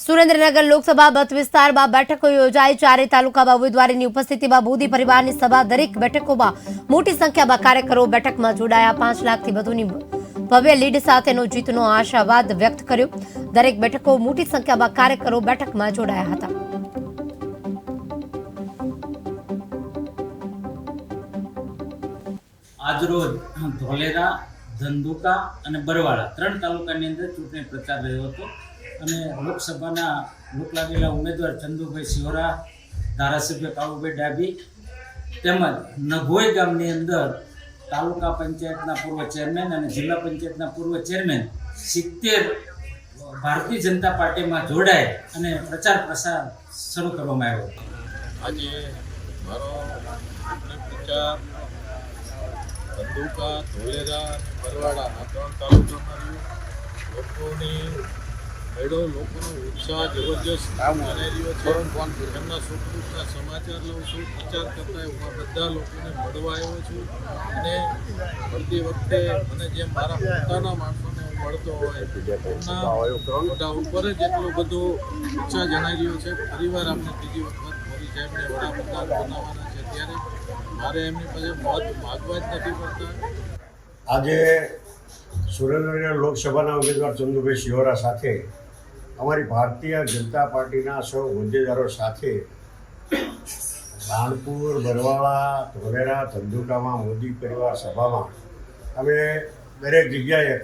સુરેન્દ્રનગર લોકસભા મત વિસ્તારમાં બેઠકો યોજાઈ। ચારે તાલુકામાં ઉમેદવારોની ઉપસ્થિતિમાં મોદી પરિવારની સભા। દરેક બેઠકોમાં મોટી સંખ્યામાં કાર્યકરો બેઠકમાં જોડાયા। 5 લાખથી વધુની ભવ્ય લીડ સાથેનો જીતનો આશાવાદ વ્યક્ત કર્યો। દરેક બેઠકો મોટી સંખ્યામાં કાર્યકરો બેઠકમાં જોડાયા હતા। આજરોજ ધોલેરા, ધંધુકા અને બરવાળા 3 તાલુકાની અંદર ચૂંટણી પ્રચાર રહ્યો હતો અને લોકસભાના લોકલાગેલા ઉમેદવાર ચંદુભાઈ સિહોરા, ધારાસભ્ય કાળુભાઈ ડાભી તેમજ નઘોઈ ગામની અંદર તાલુકા પંચાયતના પૂર્વ ચેરમેન અને જિલ્લા પંચાયતના પૂર્વ ચેરમેન 70 ભારતીય જનતા પાર્ટીમાં જોડાય અને પ્રચાર પ્રસાર શરૂ કરવામાં આવ્યો હતો। આજે મારો પ્રચાર ધંધુકા, ધોલેરા, બરવાડા આ 3 તાલુકામાં રહ્યો। લોકોની મેળો, લોકોનો ઉત્સાહ જબરજસ્ત જણાઈ રહ્યો છે। એમના સુખ દુઃખના સમાચાર લઉં છું, પ્રચાર કરતા એવા બધા લોકોને મળવા આવ્યો છું અને મળતી વખતે મને જેમ મારા પોતાના માણસોને મળતો હોય એમના મોઢા ઉપર જ એટલું બધું ઉત્સાહ જણાઈ રહ્યો છે। ફરીવાર આપણે ત્રીજી વખત મોદી સાહેબને વડાપ્રધાન બનાવવાના છે ત્યારે મારે એમની પાસે મત માગવા જ નથી પડતા। આજે સુરેન્દ્રનગર લોકસભાના ઉમેદવાર ચંદુભાઈ સિહોરા સાથે અમારી ભારતીય જનતા પાર્ટીના સૌ હોદ્દેદારો સાથે રાણપુર, બરવાળા, ધોલેરા, ધંધુકામાં મોદી પરિવાર સભામાં અમે દરેક જગ્યાએ